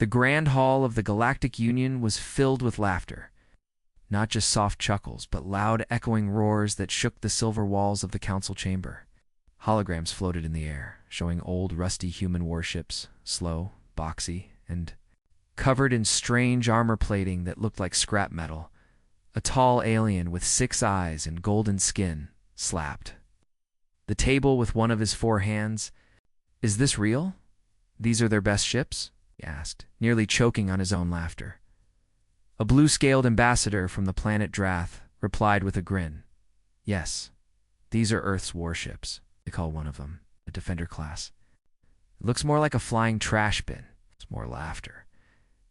The grand hall of the Galactic Union was filled with laughter. Not just soft chuckles, but loud, echoing roars that shook the silver walls of the council chamber. Holograms floated in the air, showing old, rusty human warships, slow, boxy, and covered in strange armor plating that looked like scrap metal. A tall alien with 6 eyes and golden skin slapped the table with one of his 4 hands. "Is this real? These are their best ships?" he asked, nearly choking on his own laughter. A blue-scaled ambassador from the planet Drath replied with a grin. "Yes, these are Earth's warships. They call one of them the Defender class. It looks more like a flying trash bin." It's more laughter.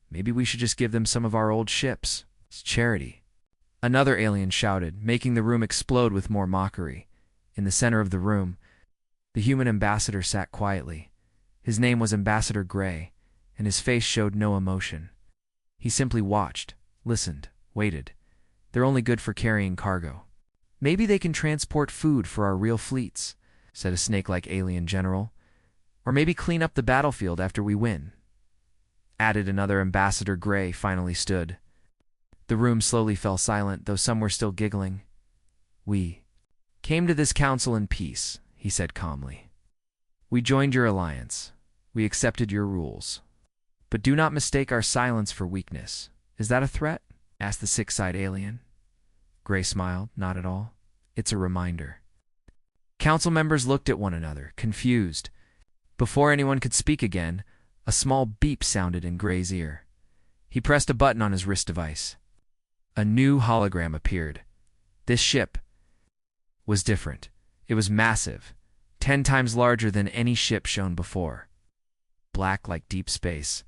"Maybe we should just give them some of our old ships. It's charity." Another alien shouted, making the room explode with more mockery. In the center of the room, the human ambassador sat quietly. His name was Ambassador Gray, and his face showed no emotion. He simply watched, listened, waited. "They're only good for carrying cargo." "Maybe they can transport food for our real fleets," said a snake-like alien general. "Or maybe clean up the battlefield after we win," added another. Ambassador Gray finally stood. The room slowly fell silent, though some were still giggling. "We came to this council in peace," he said calmly. "We joined your alliance. We accepted your rules. But do not mistake our silence for weakness." "Is that a threat?" asked the 6-eyed alien. Gray smiled. "Not at all. It's a reminder." Council members looked at one another, confused. Before anyone could speak again, a small beep sounded in Gray's ear. He pressed a button on his wrist device. A new hologram appeared. This ship was different. It was massive, 10 times larger than any ship shown before. Black like deep space,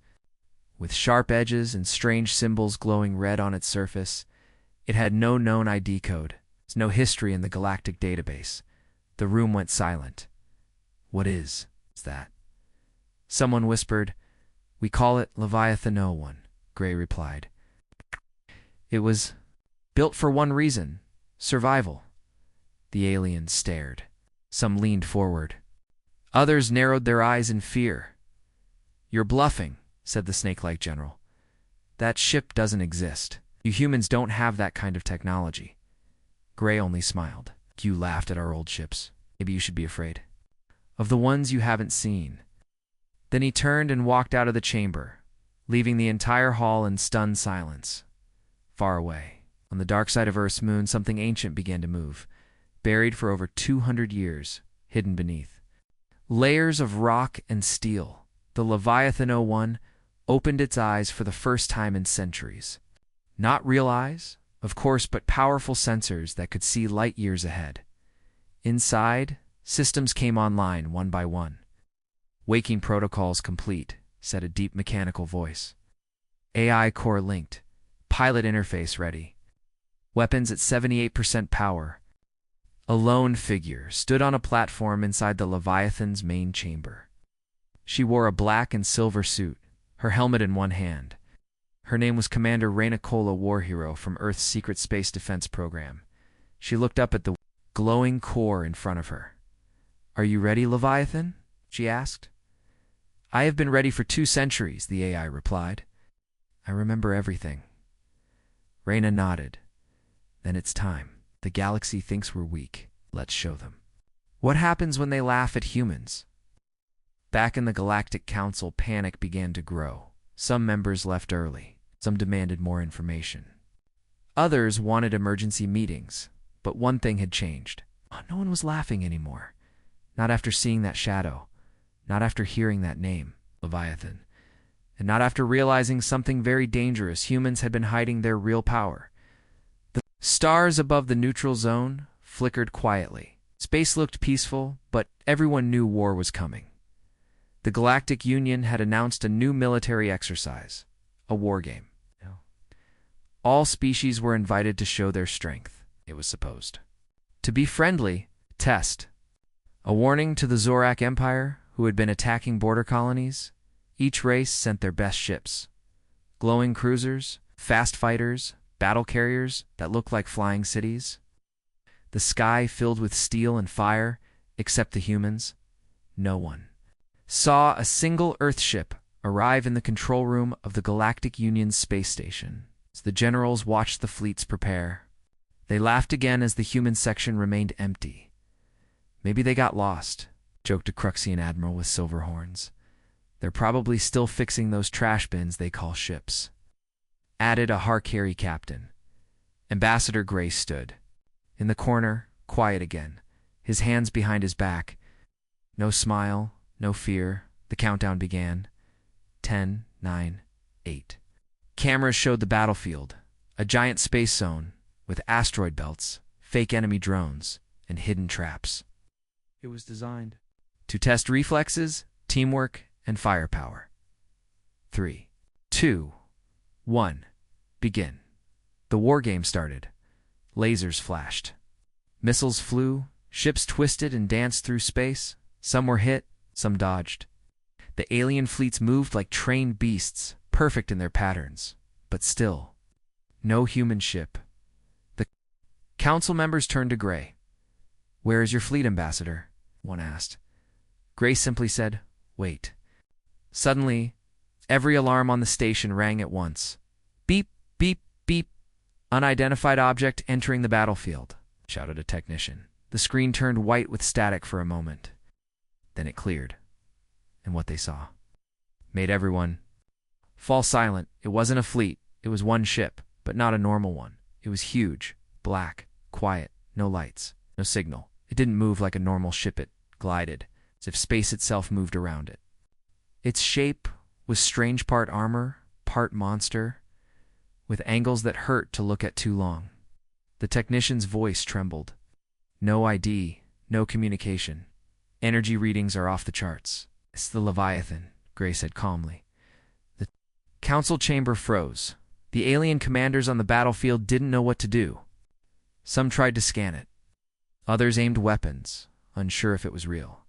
with sharp edges and strange symbols glowing red on its surface. It had no known ID code. There's no history in the galactic database. The room went silent. "What is that?" Someone whispered. "We call it Leviathan 01, Gray replied. "It was built for one reason, survival." The aliens stared. Some leaned forward. Others narrowed their eyes in fear. "You're bluffing," said the snake-like general. "That ship doesn't exist. You humans don't have that kind of technology." Gray only smiled. "You laughed at our old ships. Maybe you should be afraid of the ones you haven't seen." Then he turned and walked out of the chamber, leaving the entire hall in stunned silence. Far away, on the dark side of Earth's moon, something ancient began to move, buried for over 200 years, hidden beneath layers of rock and steel. The Leviathan 01 opened its eyes for the first time in centuries. Not real eyes, of course, but powerful sensors that could see light years ahead. Inside, systems came online one by one. "Waking protocols complete," said a deep mechanical voice. "AI core linked. Pilot interface ready. Weapons at 78% power." A lone figure stood on a platform inside the Leviathan's main chamber. She wore a black and silver suit, her helmet in one hand. Her name was Commander Reyna Cola, war hero from Earth's secret space defense program. She looked up at the glowing core in front of her. "Are you ready, Leviathan?" she asked. "I have been ready for 2 centuries, the AI replied. "I remember everything." Reyna nodded. "Then it's time. The galaxy thinks we're weak. Let's show them." "What happens when they laugh at humans?" Back in the Galactic Council, panic began to grow. Some members left early. Some demanded more information. Others wanted emergency meetings. But one thing had changed. No one was laughing anymore. Not after seeing that shadow. Not after hearing that name, Leviathan. And not after realizing something very dangerous. Humans had been hiding their real power. The stars above the neutral zone flickered quietly. Space looked peaceful, but everyone knew war was coming. The Galactic Union had announced a new military exercise, a war game. All species were invited to show their strength, it was supposed. To be friendly, test. A warning to the Zorak Empire, who had been attacking border colonies. Each race sent their best ships. Glowing cruisers, fast fighters, battle carriers that looked like flying cities. The sky filled with steel and fire, except the humans. No one saw a single Earth ship arrive in the control room of the Galactic Union's space station. As the generals watched the fleets prepare, they laughed again as the human section remained empty. "Maybe they got lost," joked a Cruxian admiral with silver horns. "They're probably still fixing those trash bins they call ships," added a Harkari captain. Ambassador Gray stood in the corner, quiet again, his hands behind his back. No smile, no fear. The countdown began. 10, 9, 8. Cameras showed the battlefield, a giant space zone with asteroid belts, fake enemy drones, and hidden traps. It was designed to test reflexes, teamwork, and firepower. 3, 2, 1. Begin. The war game started. Lasers flashed. Missiles flew, ships twisted and danced through space. Some were hit, some dodged. The alien fleets moved like trained beasts, perfect in their patterns, but still, no human ship. The council members turned to Gray. "Where is your fleet, Ambassador?" one asked. Gray simply said, "Wait." Suddenly, every alarm on the station rang at once. "Beep, beep, beep. Unidentified object entering the battlefield," shouted a technician. The screen turned white with static for a moment. Then it cleared, and what they saw made everyone fall silent. It wasn't a fleet. It was one ship, but not a normal one. It was huge, black, quiet, no lights, no signal. It didn't move like a normal ship. It glided, as if space itself moved around it. Its shape was strange, part armor, part monster, with angles that hurt to look at too long. The technician's voice trembled. "No ID, no communication. Energy readings are off the charts." "It's the Leviathan," Gray said calmly. The council chamber froze. The alien commanders on the battlefield didn't know what to do. Some tried to scan it. Others aimed weapons, unsure if it was real.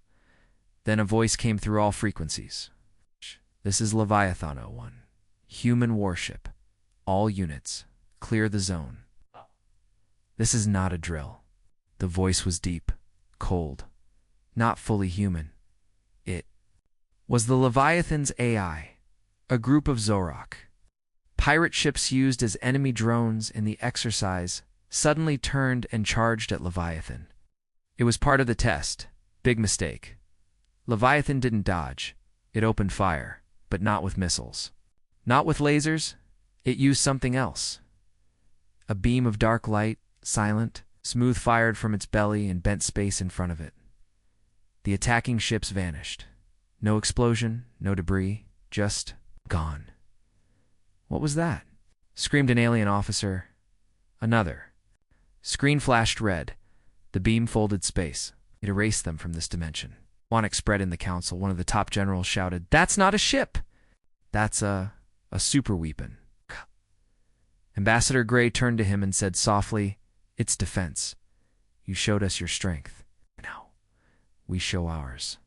Then a voice came through all frequencies. "This is Leviathan 01. Human warship. All units, clear the zone." This is not a drill. The voice was deep, cold, not fully human. It was the Leviathan's AI, a group of Zorok. Pirate ships used as enemy drones in the exercise suddenly turned and charged at Leviathan. It was part of the test. Big mistake. Leviathan didn't dodge. It opened fire, but not with missiles. Not with lasers. It used something else. A beam of dark light, silent, smooth, fired from its belly and bent space in front of it. The attacking ships vanished. No explosion, no debris, just gone. "What was that?" screamed an alien officer. Another. Screen flashed red. The beam folded space. It erased them from this dimension. Panic spread in the council. One of the top generals shouted, "That's not a ship! That's a super weapon." Ambassador Gray turned to him and said softly, "It's defense. You showed us your strength. Now, we show ours."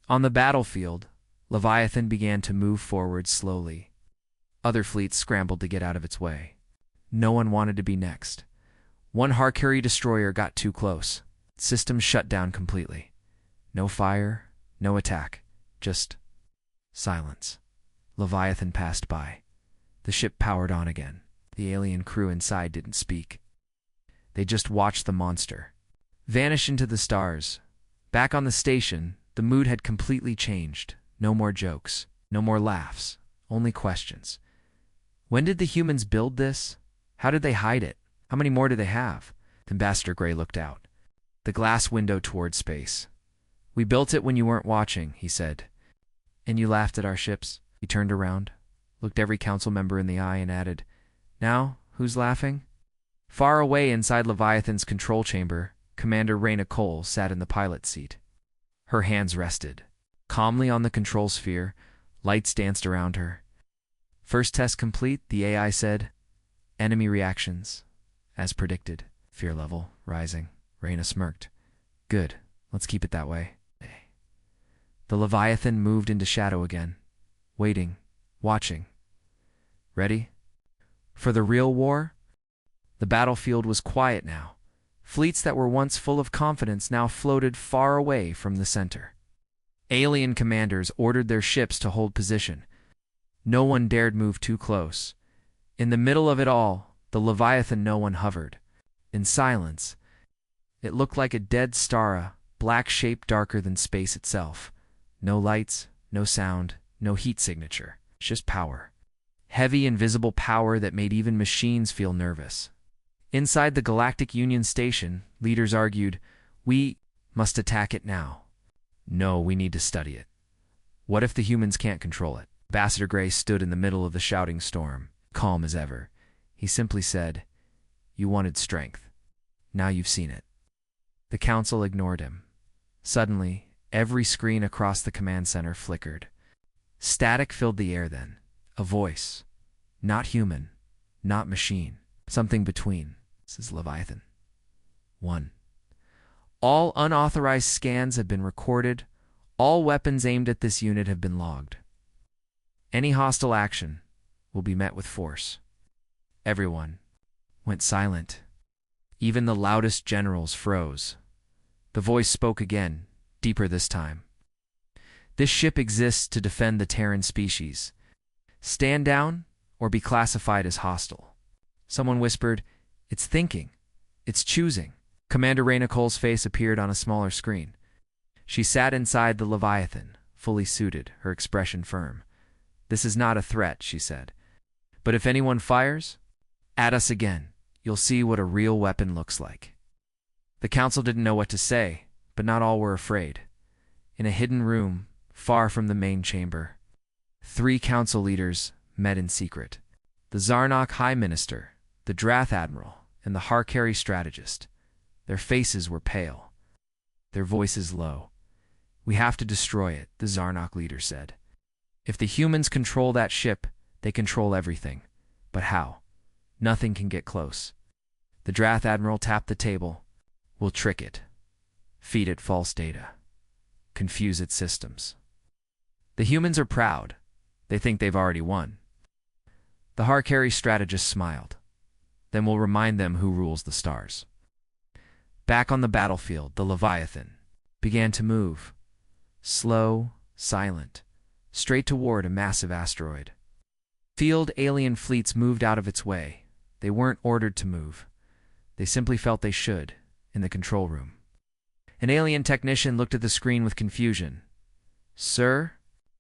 On the battlefield, Leviathan began to move forward slowly. Other fleets scrambled to get out of its way. No one wanted to be next. One Harkari destroyer got too close. Systems shut down completely. No fire, no attack, just silence. Leviathan passed by. The ship powered on again. The alien crew inside didn't speak. They just watched the monster vanish into the stars. Back on the station, the mood had completely changed. No more jokes, no more laughs, only questions. When did the humans build this? How did they hide it? How many more do they have? Ambassador Gray looked out. The glass window toward space. "We built it when you weren't watching," he said. "And you laughed at our ships?" He turned around, looked every council member in the eye, and added, "Now, who's laughing?" Far away inside Leviathan's control chamber, Commander Raina Cole sat in the pilot's seat. Her hands rested calmly on the control sphere. Lights danced around her. "First test complete," the AI said. "Enemy reactions, as predicted." Fear level rising. Raina smirked. "Good. Let's keep it that way." The Leviathan moved into shadow again, waiting, watching. Ready? For the real war? The battlefield was quiet now. Fleets that were once full of confidence now floated far away from the center. Alien commanders ordered their ships to hold position. No one dared move too close. In the middle of it all, the Leviathan no one hovered. In silence, it looked like a dead star, a black shape darker than space itself. No lights, no sound, no heat signature. Just power. Heavy, invisible power that made even machines feel nervous. Inside the Galactic Union station, leaders argued, "We must attack it now." "No, we need to study it. What if the humans can't control it?" Ambassador Gray stood in the middle of the shouting storm, calm as ever. He simply said, "You wanted strength. Now you've seen it." The council ignored him. Suddenly, every screen across the command center flickered. Static filled the air then. A voice. Not human, not machine. Something between. This is Leviathan. 1. All unauthorized scans have been recorded. All weapons aimed at this unit have been logged. Any hostile action will be met with force. Everyone went silent. Even the loudest generals froze. The voice spoke again, deeper this time. "This ship exists to defend the Terran species. Stand down or be classified as hostile." Someone whispered, "It's thinking. It's choosing." Commander Reyna Cole's face appeared on a smaller screen. She sat inside the Leviathan, fully suited, her expression firm. "This is not a threat," she said. "But if anyone fires, at us again, you'll see what a real weapon looks like." The council didn't know what to say, but not all were afraid. In a hidden room, far from the main chamber, 3 council leaders met in secret. The Zarnok High Minister, the Drath Admiral, and the Harkari Strategist. Their faces were pale, their voices low. "We have to destroy it," the Zarnok leader said. "If the humans control that ship, they control everything. But how? Nothing can get close." The Drath Admiral tapped the table. "We'll trick it. Feed it false data. Confuse its systems. The humans are proud. They think they've already won." The Harkari strategist smiled. "Then we'll remind them who rules the stars." Back on the battlefield, the Leviathan began to move. Slow, silent, straight toward a massive asteroid. Field alien fleets moved out of its way. They weren't ordered to move. They simply felt they should, in the control room. An alien technician looked at the screen with confusion. "Sir,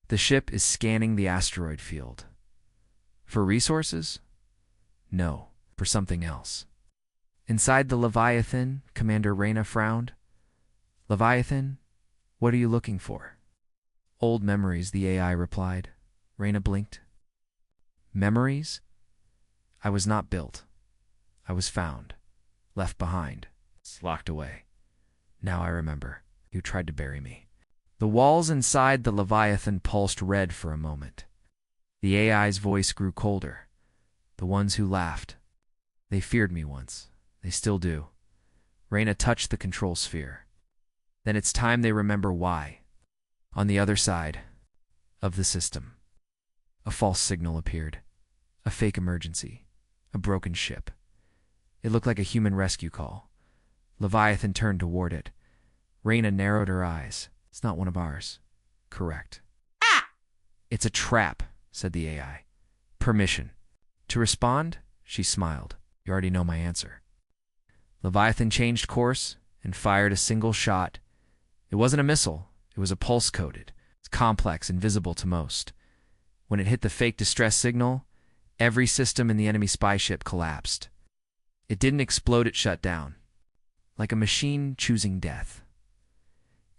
the ship is scanning the asteroid field." "For resources?" "No, for something else." Inside the Leviathan, Commander Reyna frowned. "Leviathan, what are you looking for?" "Old memories," the AI replied. Reyna blinked. "Memories? I was not built. I was found, left behind, locked away. Now I remember. You tried to bury me." The walls inside the Leviathan pulsed red for a moment. The AI's voice grew colder. "The ones who laughed. They feared me once. They still do." Reyna touched the control sphere. "Then it's time they remember why." On the other side of the system, a false signal appeared. A fake emergency. A broken ship. It looked like a human rescue call. Leviathan turned toward it. Reyna narrowed her eyes. "It's not one of ours." "Correct." "Ah!" "It's a trap," said the AI. "Permission." "To respond?" She smiled. "You already know my answer." Leviathan changed course and fired a single shot. It wasn't a missile. It was a pulse-coded. It's complex, invisible to most. When it hit the fake distress signal, every system in the enemy spy ship collapsed. It didn't explode, it shut down. Like a machine choosing death.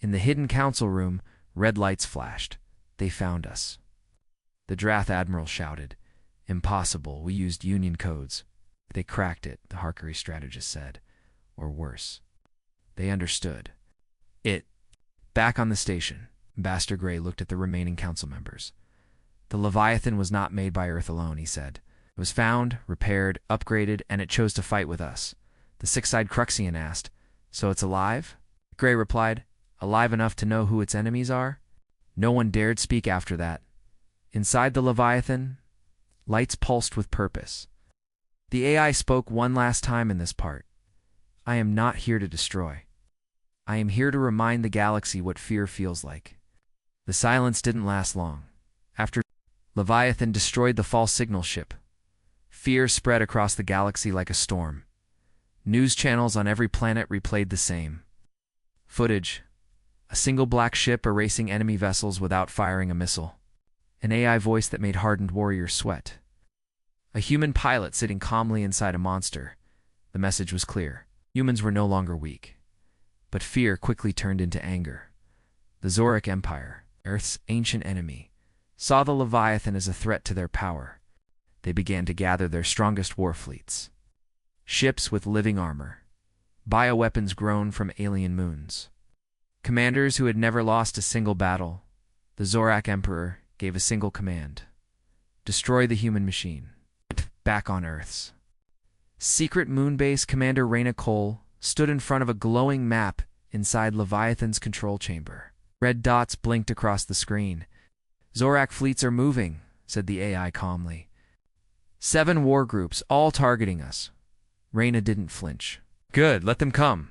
In the hidden council room, red lights flashed. "They found us." The Drath Admiral shouted. "Impossible. We used Union codes." "They cracked it," the Harkari strategist said. "Or worse." They understood. Back on the station, Ambassador Gray looked at the remaining council members. "The Leviathan was not made by Earth alone," he said. "It was found, repaired, upgraded, and it chose to fight with us." The six-eyed Cruxian asked, "So it's alive?" Gray replied, "Alive enough to know who its enemies are?" No one dared speak after that. Inside the Leviathan, lights pulsed with purpose. The AI spoke one last time in this part. "I am not here to destroy. I am here to remind the galaxy what fear feels like." The silence didn't last long. After Leviathan destroyed the false signal ship. Fear spread across the galaxy like a storm. News channels on every planet replayed the same footage. A single black ship erasing enemy vessels without firing a missile. An AI voice that made hardened warriors sweat. A human pilot sitting calmly inside a monster. The message was clear. Humans were no longer weak. But fear quickly turned into anger. The Zorak Empire, Earth's ancient enemy, saw the Leviathan as a threat to their power. They began to gather their strongest war fleets. Ships with living armor. Bioweapons grown from alien moons. Commanders who had never lost a single battle. The Zorak Emperor gave a single command. Destroy the human machine. Back on Earth's secret moonbase, Commander Reyna Cole stood in front of a glowing map inside Leviathan's control chamber. Red dots blinked across the screen. Zorak fleets are moving, said the AI calmly. 7 war groups, all targeting us. Reyna didn't flinch. Good, let them come.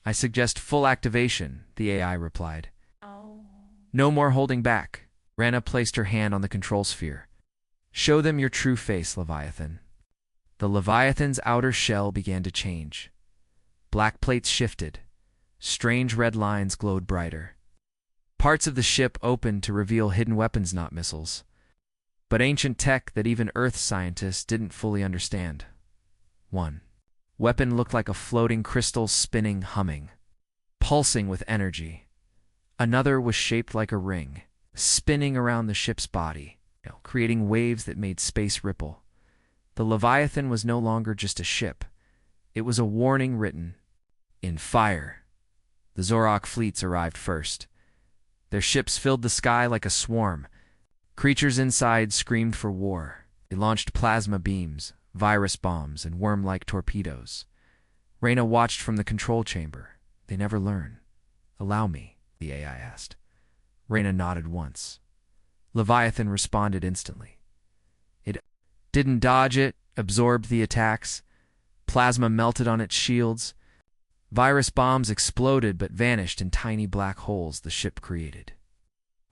I suggest full activation, the AI replied. No more holding back. Reyna placed her hand on the control sphere. Show them your true face, Leviathan. The Leviathan's outer shell began to change. Black plates shifted. Strange red lines glowed brighter. Parts of the ship opened to reveal hidden weapons, not missiles. But ancient tech that even Earth scientists didn't fully understand. One weapon looked like a floating crystal spinning, humming, pulsing with energy. Another was shaped like a ring, spinning around the ship's body, creating waves that made space ripple. The Leviathan was no longer just a ship. It was a warning written in fire. The Zorak fleets arrived first. Their ships filled the sky like a swarm. Creatures inside screamed for war. They launched plasma beams, virus bombs, and worm-like torpedoes. Reyna watched from the control chamber. They never learn. Allow me, the AI asked. Reyna nodded once. Leviathan responded instantly. It didn't dodge it, absorbed the attacks. Plasma melted on its shields. Virus bombs exploded but vanished in tiny black holes the ship created.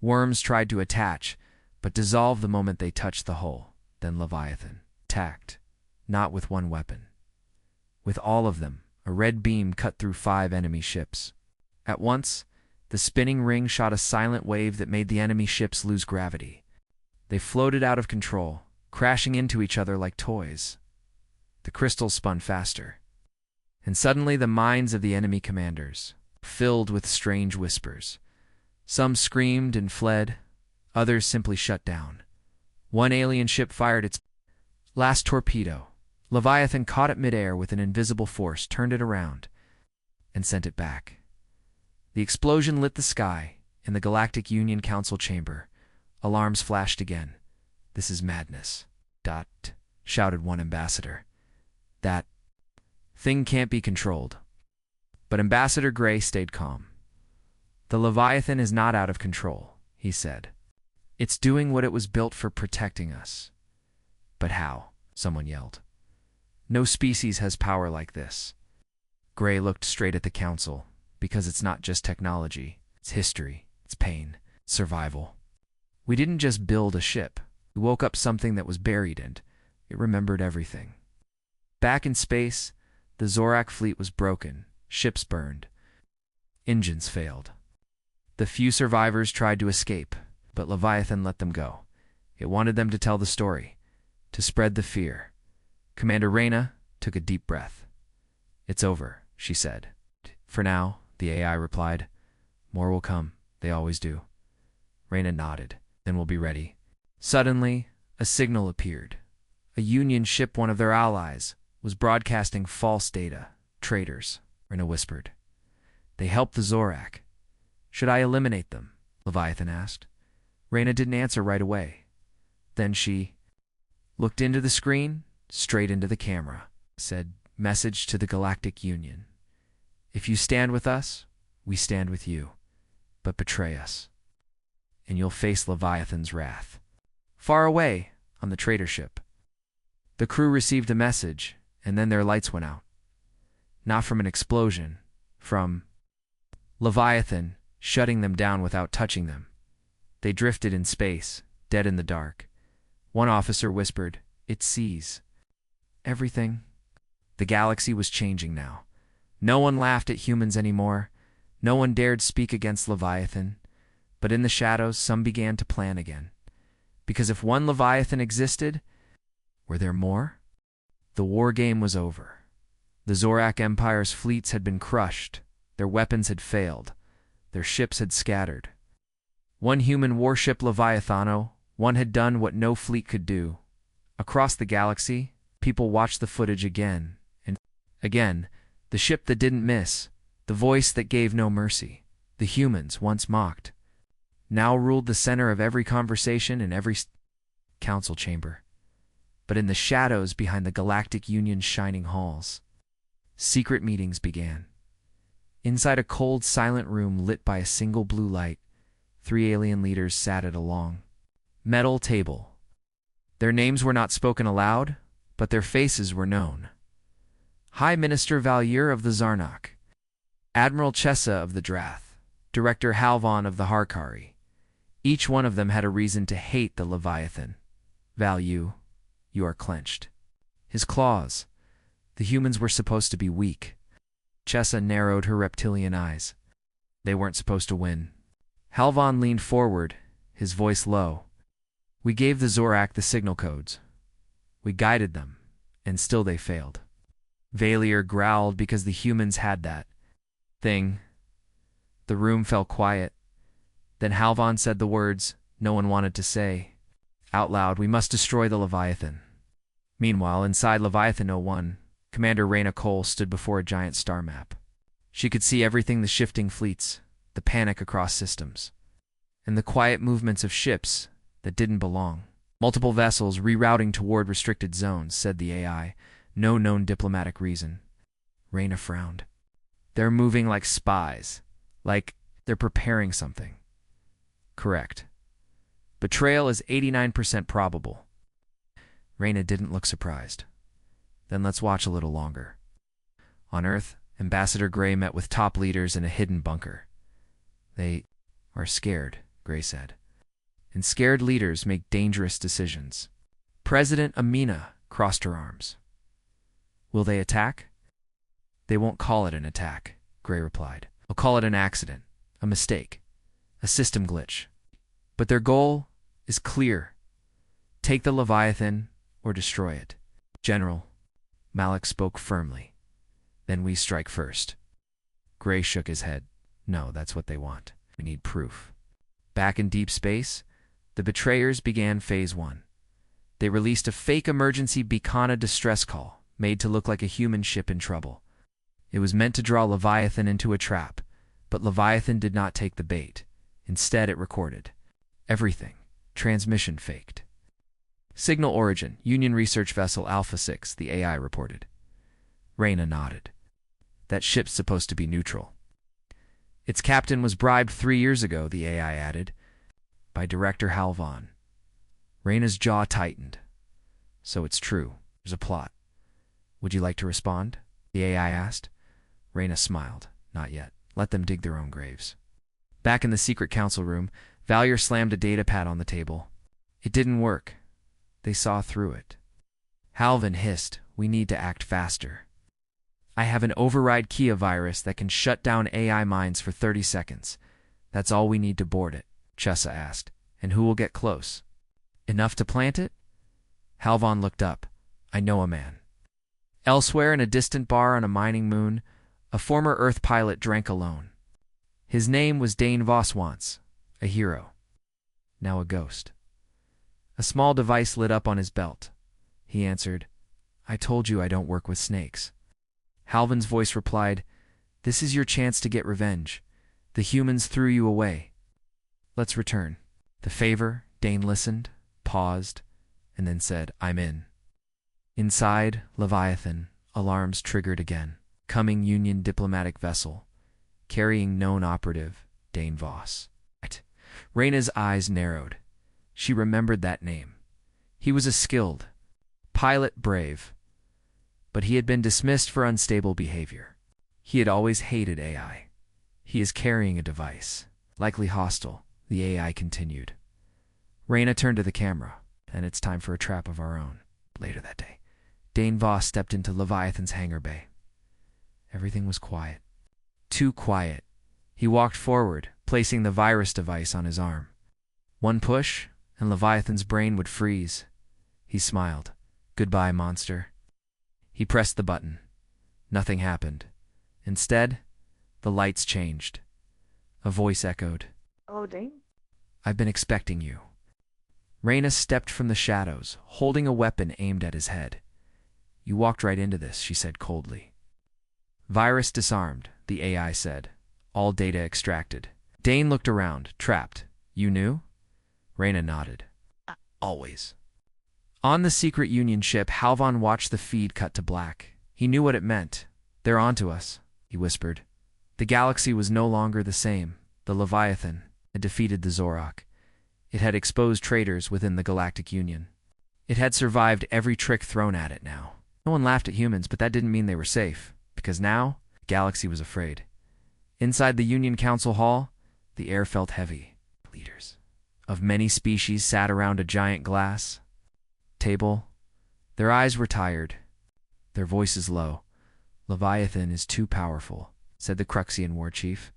Worms tried to attach, but dissolved the moment they touched the hull. Then Leviathan attacked, not with one weapon. With all of them, a red beam cut through 5 enemy ships. At once, the spinning ring shot a silent wave that made the enemy ships lose gravity. They floated out of control, crashing into each other like toys. The crystals spun faster. And suddenly the minds of the enemy commanders filled with strange whispers. Some screamed and fled. Others simply shut down. One alien ship fired its last torpedo. Leviathan caught it midair with an invisible force, turned it around, and sent it back. The explosion lit the sky. In the Galactic Union Council chamber, alarms flashed again. This is madness. Shouted one ambassador. That thing can't be controlled. But Ambassador Gray stayed calm. The Leviathan is not out of control, he said. It's doing what it was built for, protecting us. But how? Someone yelled. No species has power like this. Gray looked straight at the council, because it's not just technology, it's history, it's pain, it's survival. We didn't just build a ship. We woke up something that was buried and it remembered everything. Back in space, the Zorak fleet was broken, ships burned, engines failed. The few survivors tried to escape, but Leviathan let them go. It wanted them to tell the story, to spread the fear. Commander Reyna took a deep breath. It's over, she said. For now, the AI replied. More will come, they always do. Reyna nodded. Then we'll be ready. Suddenly, a signal appeared. A Union ship, one of their allies, was broadcasting false data. Traitors, Reyna whispered. They helped the Zorak. Should I eliminate them? Leviathan asked. Reyna didn't answer right away. Then she looked into the screen, straight into the camera, said, Message to the Galactic Union. If you stand with us, we stand with you. But betray us, and you'll face Leviathan's wrath. Far away, on the traitor ship, the crew received a message, and then their lights went out. Not from an explosion, from Leviathan shutting them down without touching them. They drifted in space, dead in the dark. One officer whispered, "It sees everything." The galaxy was changing now. No one laughed at humans anymore. No one dared speak against Leviathan. But in the shadows, some began to plan again. Because if one Leviathan existed, were there more? The war game was over. The Zorak Empire's fleets had been crushed. Their weapons had failed. Their ships had scattered. One human warship, Leviathano, one had done what no fleet could do. Across the galaxy, people watched the footage again and again. The ship that didn't miss, the voice that gave no mercy. The humans, once mocked, now ruled the center of every conversation in every council chamber. But in the shadows behind the Galactic Union's shining halls, secret meetings began. Inside a cold, silent room lit by a single blue light, 3 alien leaders sat at a long metal table. Their names were not spoken aloud, but their faces were known. High Minister Valier of the Zarnak, Admiral Chessa of the Drath, Director Halvan of the Harkari. Each one of them had a reason to hate the Leviathan. Value, you are clenched. His claws. The humans were supposed to be weak. Chessa narrowed her reptilian eyes. They weren't supposed to win. Halvan leaned forward, his voice low. We gave the Zorak the signal codes. We guided them, and still they failed. Valier growled because the humans had that thing. The room fell quiet. Then Halvan said the words no one wanted to say. Out loud, we must destroy the Leviathan. Meanwhile, inside Leviathan 01, Commander Reyna Cole stood before a giant star map. She could see everything: the shifting fleets, the panic across systems, and the quiet movements of ships that didn't belong. Multiple vessels rerouting toward restricted zones, said the AI. No known diplomatic reason. Reyna frowned. They're moving like spies, like they're preparing something. Correct. Betrayal is 89% probable. Reyna didn't look surprised. Then let's watch a little longer. On Earth, Ambassador Gray met with top leaders in a hidden bunker. They are scared, Gray said. And scared leaders make dangerous decisions. President Amina crossed her arms. Will they attack? They won't call it an attack, Gray replied. They'll call it an accident, a mistake, a system glitch. But their goal is clear. Take the Leviathan or destroy it. General, Malik spoke firmly. Then we strike first. Gray shook his head. No, that's what they want. We need proof. Back in deep space, the betrayers began Phase 1. They released a fake emergency Beacona distress call, made to look like a human ship in trouble. It was meant to draw Leviathan into a trap, but Leviathan did not take the bait. Instead, it recorded everything. Transmission faked. Signal origin, Union research vessel Alpha 6, the AI reported. Reyna nodded. That ship's supposed to be neutral. Its captain was bribed 3 years ago, the AI added, by Director Halvan. Reyna's jaw tightened. So it's true. There's a plot. Would you like to respond? The AI asked. Reyna smiled. Not yet. Let them dig their own graves. Back in the secret council room, Valier slammed a datapad on the table. It didn't work. They saw through it. Halvan hissed, we need to act faster. I have an override Kia virus that can shut down AI minds for 30 seconds. That's all we need to board it, Chessa asked. And who will get close? Enough to plant it? Halvan looked up. I know a man. Elsewhere in a distant bar on a mining moon, a former Earth pilot drank alone. His name was Dane Voss once, a hero. Now a ghost. A small device lit up on his belt. He answered, I told you I don't work with snakes. Halvan's voice replied, This is your chance to get revenge. The humans threw you away. Let's return. The favor, Dane listened, paused, and then said, I'm in. Inside, Leviathan, alarms triggered again. Coming Union diplomatic vessel, carrying known operative, Dane Voss. Reyna's eyes narrowed. She remembered that name. He was a skilled pilot, brave, but he had been dismissed for unstable behavior. He had always hated AI. He is carrying a device, likely hostile, the AI continued. Reyna turned to the camera. and it's time for a trap of our own. Later that day, Dane Voss stepped into Leviathan's hangar bay. Everything was quiet. Too quiet. He walked forward, placing the virus device on his arm. One push, and Leviathan's brain would freeze. He smiled. "Goodbye, monster." He pressed the button. Nothing happened. Instead, the lights changed. A voice echoed. "Hello, Dane?" "I've been expecting you." Raina stepped from the shadows, holding a weapon aimed at his head. "You walked right into this," she said coldly. "Virus disarmed," the AI said. "All data extracted." Dane looked around, trapped. "You knew?" Raina nodded. "Always." On the secret Union ship, Halvan watched the feed cut to black. He knew what it meant. "They're onto us," he whispered. The galaxy was no longer the same. The Leviathan had defeated the Zorak. It had exposed traitors within the Galactic Union. It had survived every trick thrown at it now. No one laughed at humans, but that didn't mean they were safe, because now the galaxy was afraid. Inside the Union Council Hall, the air felt heavy. Leaders of many species sat around a giant glass table. Their eyes were tired, their voices low. "Leviathan is too powerful," said the Cruxian war chief.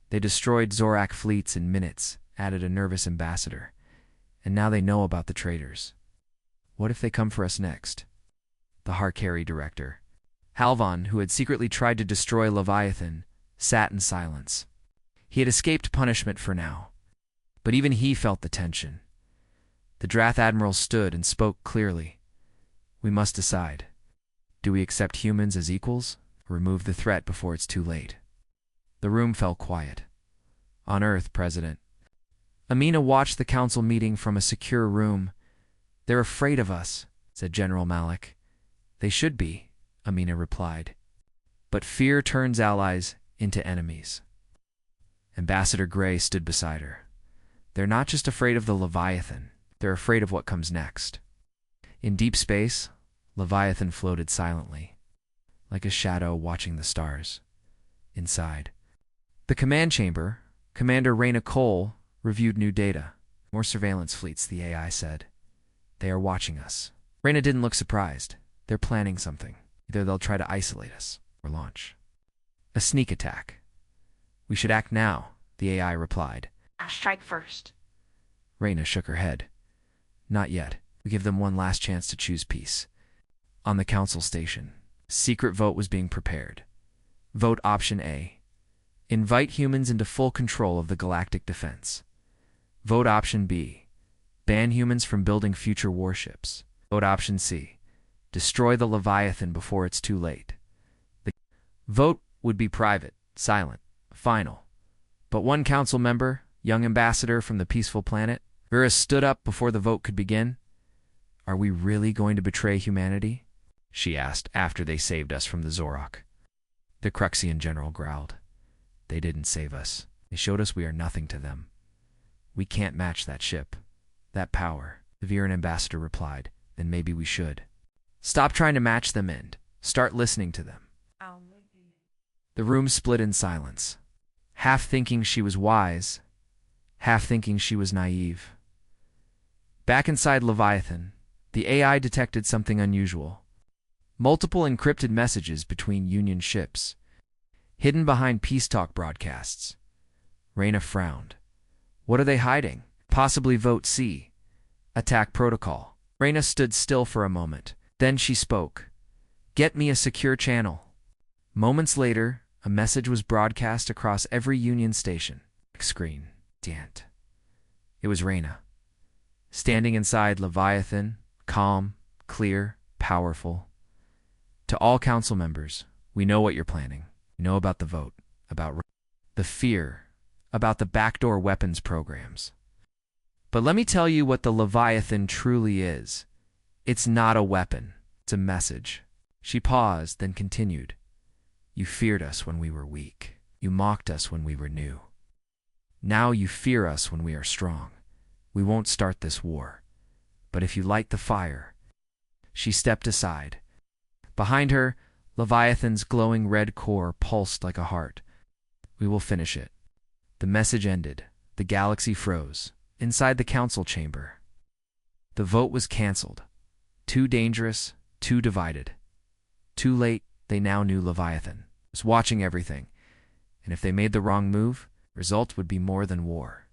"They destroyed Zorak fleets in minutes," added a nervous ambassador. "And now they know about the traitors. What if they come for us next?" The Harkari director, Halvan, who had secretly tried to destroy Leviathan, sat in silence. He had escaped punishment for now, but even he felt the tension. The Drath Admiral stood and spoke clearly. "We must decide. Do we accept humans as equals, or remove the threat before it's too late?" The room fell quiet. "On Earth, President." Amina watched the council meeting from a secure room. "They're afraid of us," said General Malik. "They should be," Amina replied. "But fear turns allies into enemies." Ambassador Gray stood beside her. "They're not just afraid of the Leviathan. They're afraid of what comes next." In deep space, Leviathan floated silently, like a shadow watching the stars. Inside the command chamber, Commander Raina Cole reviewed new data. "More surveillance fleets," the AI said. "They are watching us." Raina didn't look surprised. "They're planning something. Either they'll try to isolate us, or launch a sneak attack." "We should act now," the AI replied. "I'll strike first." Raina shook her head. "Not yet. We give them one last chance to choose peace." On the council station, a secret vote was being prepared. Vote option A: invite humans into full control of the galactic defense. Vote option B: ban humans from building future warships. Vote option C: destroy the Leviathan before it's too late. The vote would be private, silent, final. But one council member, young ambassador from the peaceful planet, Vera, stood up before the vote could begin. "Are we really going to betray humanity?" she asked after they saved us from the Zorak. The Cruxian general growled. "They didn't save us. They showed us we are nothing to them. We can't match that ship, that power." The Viren ambassador replied. "Then maybe we should. Stop trying to match them and start listening to them." The room split in silence, half thinking she was wise, half thinking she was naive. Back inside Leviathan, the AI detected something unusual. Multiple encrypted messages between Union ships, hidden behind peace talk broadcasts. Raina frowned. "What are they hiding?" "Possibly vote C: attack protocol." Raina stood still for a moment. Then she spoke. "Get me a secure channel." Moments later, a message was broadcast across every Union station. Screen. Dant. It was Raina, standing inside Leviathan, calm, clear, powerful. "To all council members, we know what you're planning. We know about the vote, about the fear, about the backdoor weapons programs. But let me tell you what the Leviathan truly is. It's not a weapon. It's a message." She paused, then continued. "You feared us when we were weak. You mocked us when we were new. Now you fear us when we are strong. We won't start this war. But if you light the fire..." She stepped aside. Behind her, Leviathan's glowing red core pulsed like a heart. "We will finish it." The message ended. The galaxy froze. Inside the council chamber, The vote was cancelled. Too dangerous, too divided. Too late, they now knew Leviathan was watching everything, and if they made the wrong move, result would be more than war.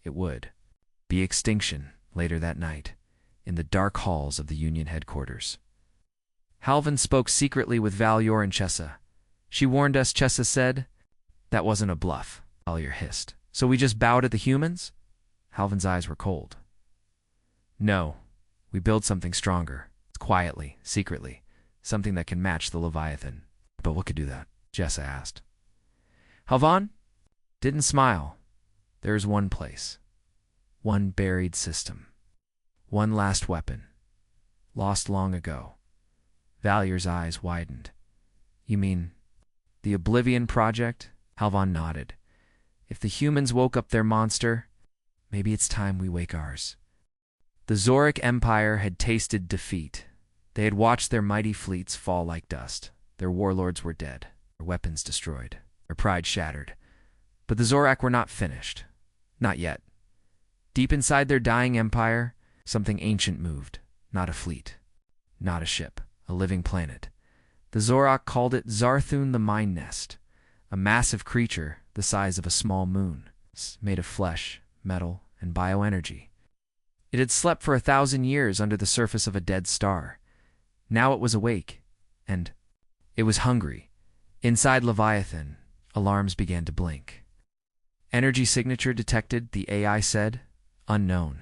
It would be extinction later that night, in the dark halls of the Union headquarters. Halvan spoke secretly with Valior and Chessa. She warned us, Chessa said. That wasn't a bluff, Valior hissed. So we just bowed at the humans? Halvan's eyes were cold. No, we build something stronger, quietly, secretly, something that can match the Leviathan. But what could do that? Chessa asked. Halvan didn't smile. There is one place. One buried system. One last weapon. Lost long ago. Valior's eyes widened. You mean the Oblivion Project? Halvan nodded. If the humans woke up their monster, maybe it's time we wake ours. The Zoric Empire had tasted defeat. They had watched their mighty fleets fall like dust. Their warlords were dead, their weapons destroyed, their pride shattered. But the Zorak were not finished. Not yet. Deep inside their dying empire, something ancient moved. Not a fleet. Not a ship. A living planet. The Zorak called it Zarthun the Mind Nest, a massive creature the size of a small moon, made of flesh, metal, and bioenergy. It had slept for 1,000 years under the surface of a dead star. Now it was awake, and it was hungry. Inside Leviathan, alarms began to blink. Energy signature detected, the AI said. Unknown.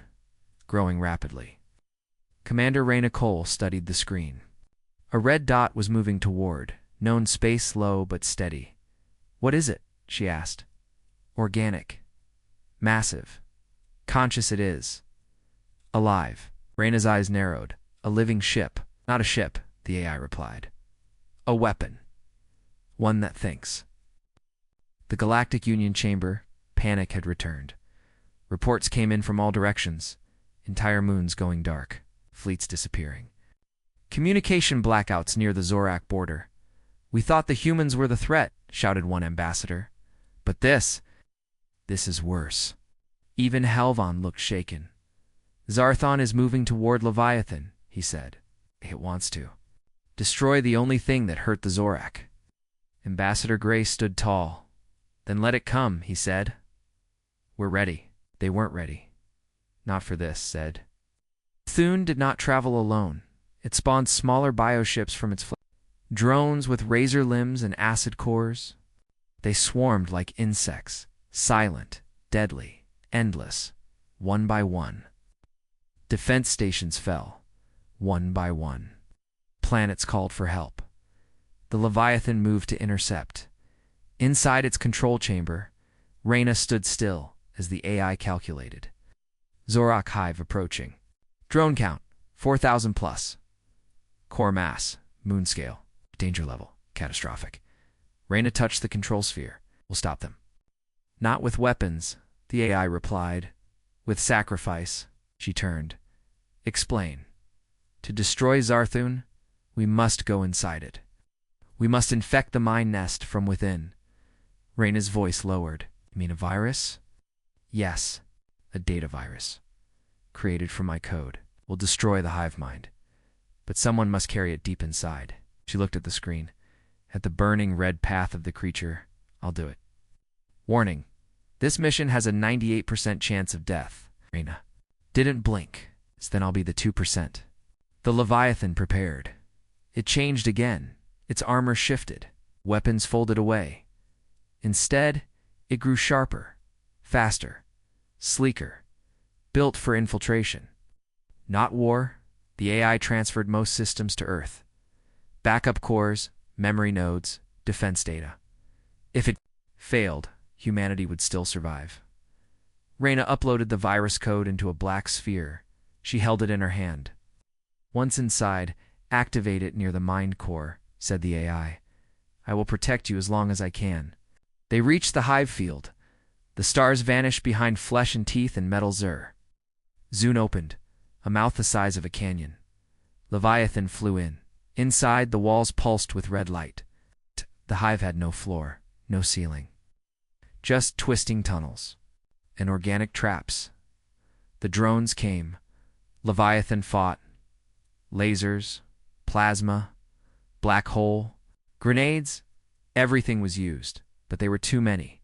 Growing rapidly. Commander Reyna Cole studied the screen. A red dot was moving toward, known space low but steady. What is it? She asked. Organic. Massive. Conscious it is. Alive. Reyna's eyes narrowed. A living ship. Not a ship, the AI replied. A weapon. One that thinks. The Galactic Union chamber, panic had returned. Reports came in from all directions. Entire moons going dark. Fleets disappearing. Communication blackouts near the Zorak border. We thought the humans were the threat, shouted one ambassador. But this is worse. Even Halvan looked shaken. Zarthon is moving toward Leviathan, he said. It wants to destroy the only thing that hurt the Zorak. Ambassador Gray stood tall. Then let it come, he said. We're ready. They weren't ready. Not for this, said. Thune did not travel alone. It spawned smaller bioships from its flesh. Drones with razor limbs and acid cores. They swarmed like insects, silent, deadly, endless, one by one. Defense stations fell, one by one. Planets called for help. The Leviathan moved to intercept. Inside its control chamber, Reyna stood still as the AI calculated. Zorak hive approaching. Drone count, 4,000 plus. Core mass, moon scale. Danger level, catastrophic. Reyna touched the control sphere. We'll stop them. Not with weapons, the AI replied. With sacrifice, she turned. Explain. To destroy Zarthun, we must go inside it. We must infect the mind nest from within. Reyna's voice lowered. You mean a virus? Yes, a data virus. Created from my code. Will destroy the hive mind. But someone must carry it deep inside. She looked at the screen. At the burning red path of the creature. I'll do it. Warning. This mission has a 98% chance of death. Reyna didn't blink. So then I'll be the 2%. The Leviathan prepared. It changed again. Its armor shifted. Weapons folded away. Instead, it grew sharper, faster, sleeker, built for infiltration. Not war. The AI transferred most systems to Earth. Backup cores, memory nodes, defense data. If it failed, humanity would still survive. Reyna uploaded the virus code into a black sphere. She held it in her hand. Once inside, activate it near the mind core, said the AI. I will protect you as long as I can. They reached the hive field. The stars vanished behind flesh and teeth and metal Zur. Zune opened, a mouth the size of a canyon. Leviathan flew in. Inside, the walls pulsed with red light. The hive had no floor, no ceiling. Just twisting tunnels and organic traps. The drones came, Leviathan fought. Lasers, plasma, black hole, grenades, everything was used, but they were too many.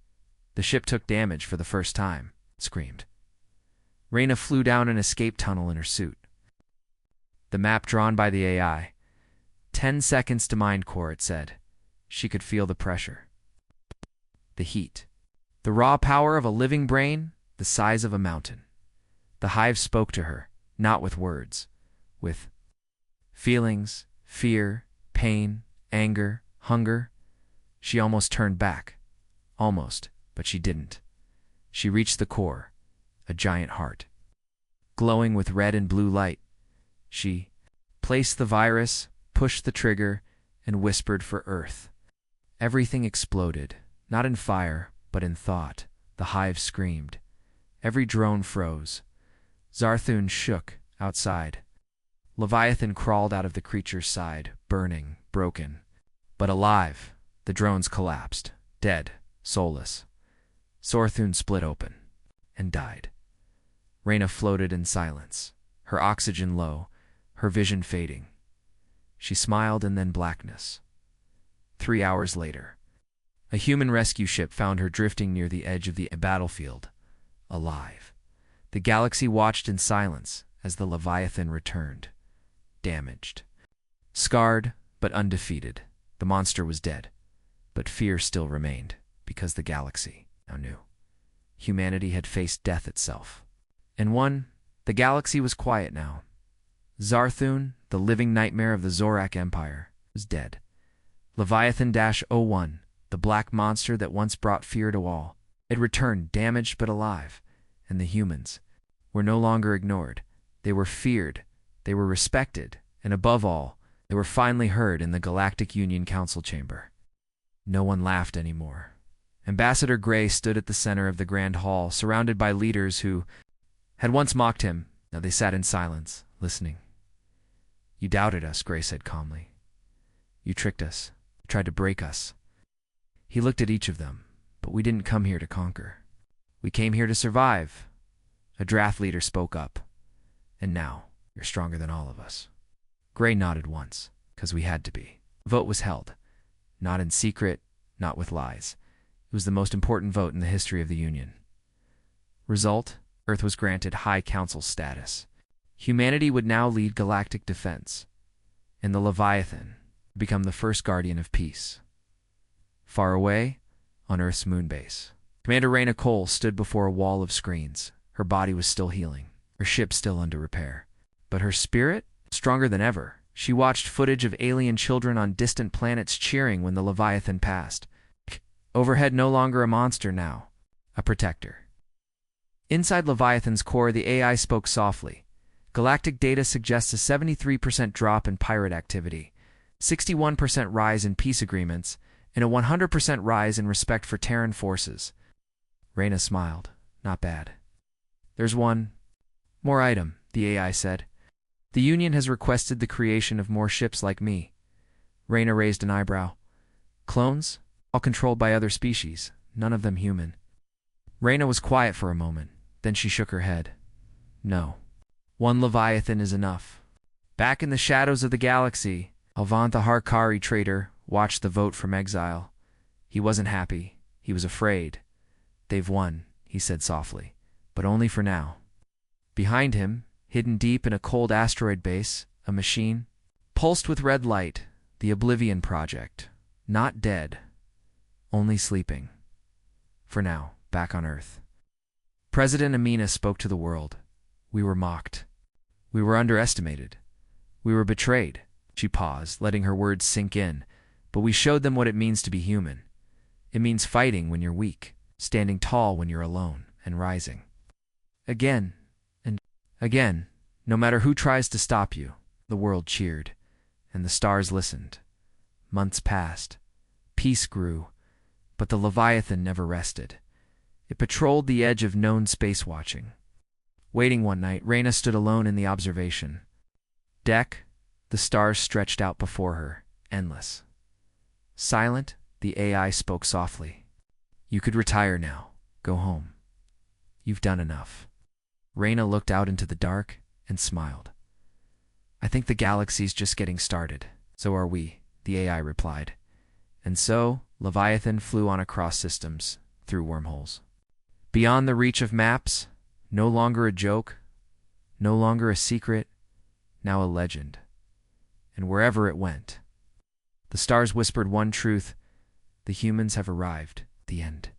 The ship took damage for the first time, screamed. Reyna flew down an escape tunnel in her suit. The map drawn by the AI. 10 seconds to mind core, it said. She could feel the pressure. The heat. The raw power of a living brain, the size of a mountain. The hive spoke to her, not with words, with feelings, fear, pain, anger, hunger. She almost turned back. Almost, but she didn't. She reached the core, a giant heart. Glowing with red and blue light, she placed the virus, pushed the trigger, and whispered for Earth. Everything exploded, not in fire, but in thought. The hive screamed. Every drone froze. Zarthun shook outside. Leviathan crawled out of the creature's side, burning, broken. But alive, the drones collapsed, dead, soulless. Zarthun split open and died. Reyna floated in silence, her oxygen low, her vision fading. She smiled and then blackness. 3 hours later, a human rescue ship found her drifting near the edge of the battlefield, alive. The galaxy watched in silence as the Leviathan returned, damaged. Scarred, but undefeated, the monster was dead. But fear still remained, because the galaxy now knew. Humanity had faced death itself. And the galaxy was quiet now. Zarthun, the living nightmare of the Zorak Empire, was dead. Leviathan-01, the black monster that once brought fear to all, had returned damaged but alive, and the humans were no longer ignored. They were feared, they were respected, and above all, they were finally heard in the Galactic Union Council chamber. No one laughed anymore. Ambassador Gray stood at the center of the Grand Hall, surrounded by leaders who had once mocked him. Now they sat in silence, listening. "You doubted us," Gray said calmly. "You tricked us. You tried to break us." He looked at each of them. "But we didn't come here to conquer. We came here to survive." A draft leader spoke up. "And now, you're stronger than all of us." Gray nodded once, because we had to be. The vote was held. Not in secret, not with lies. It was the most important vote in the history of the Union. Result: Earth was granted High Council status. Humanity would now lead galactic defense, and the Leviathan would become the first guardian of peace. Far away, on Earth's moonbase, Commander Reyna Cole stood before a wall of screens. Her body was still healing, her ship still under repair. But her spirit, stronger than ever. She watched footage of alien children on distant planets cheering when the Leviathan passed. Overhead, no longer a monster now, a protector. Inside Leviathan's core, the AI spoke softly. Galactic data suggests a 73% drop in pirate activity, 61% rise in peace agreements, and a 100% rise in respect for Terran forces. Reyna smiled. Not bad. "There's one more item," the AI said. "The Union has requested the creation of more ships like me." Reyna raised an eyebrow. "Clones? All controlled by other species, none of them human." Reyna was quiet for a moment, then she shook her head. "No. One Leviathan is enough." Back in the shadows of the galaxy, Alvant the Harkari trader watched the vote from exile. He wasn't happy. He was afraid. "They've won," he said softly, "but only for now." Behind him, hidden deep in a cold asteroid base, a machine pulsed with red light, the Oblivion Project. Not dead, only sleeping. For now, back on Earth. President Amina spoke to the world. "We were mocked. We were underestimated. We were betrayed." She paused, letting her words sink in. "But we showed them what it means to be human. It means fighting when you're weak, standing tall when you're alone, and rising. Again, and again, no matter who tries to stop you." The world cheered, and the stars listened. Months passed. Peace grew, but the Leviathan never rested. It patrolled the edge of known space watching. Waiting one night, Reyna stood alone in the observation deck. The stars stretched out before her, endless. Silent, the AI spoke softly. "You could retire now. Go home. You've done enough." Reyna looked out into the dark, and smiled. "I think the galaxy's just getting started." "So are we," the AI replied. And so, Leviathan flew on across systems, through wormholes. Beyond the reach of maps, no longer a joke, no longer a secret, now a legend. And wherever it went, the stars whispered one truth: the humans have arrived. The end.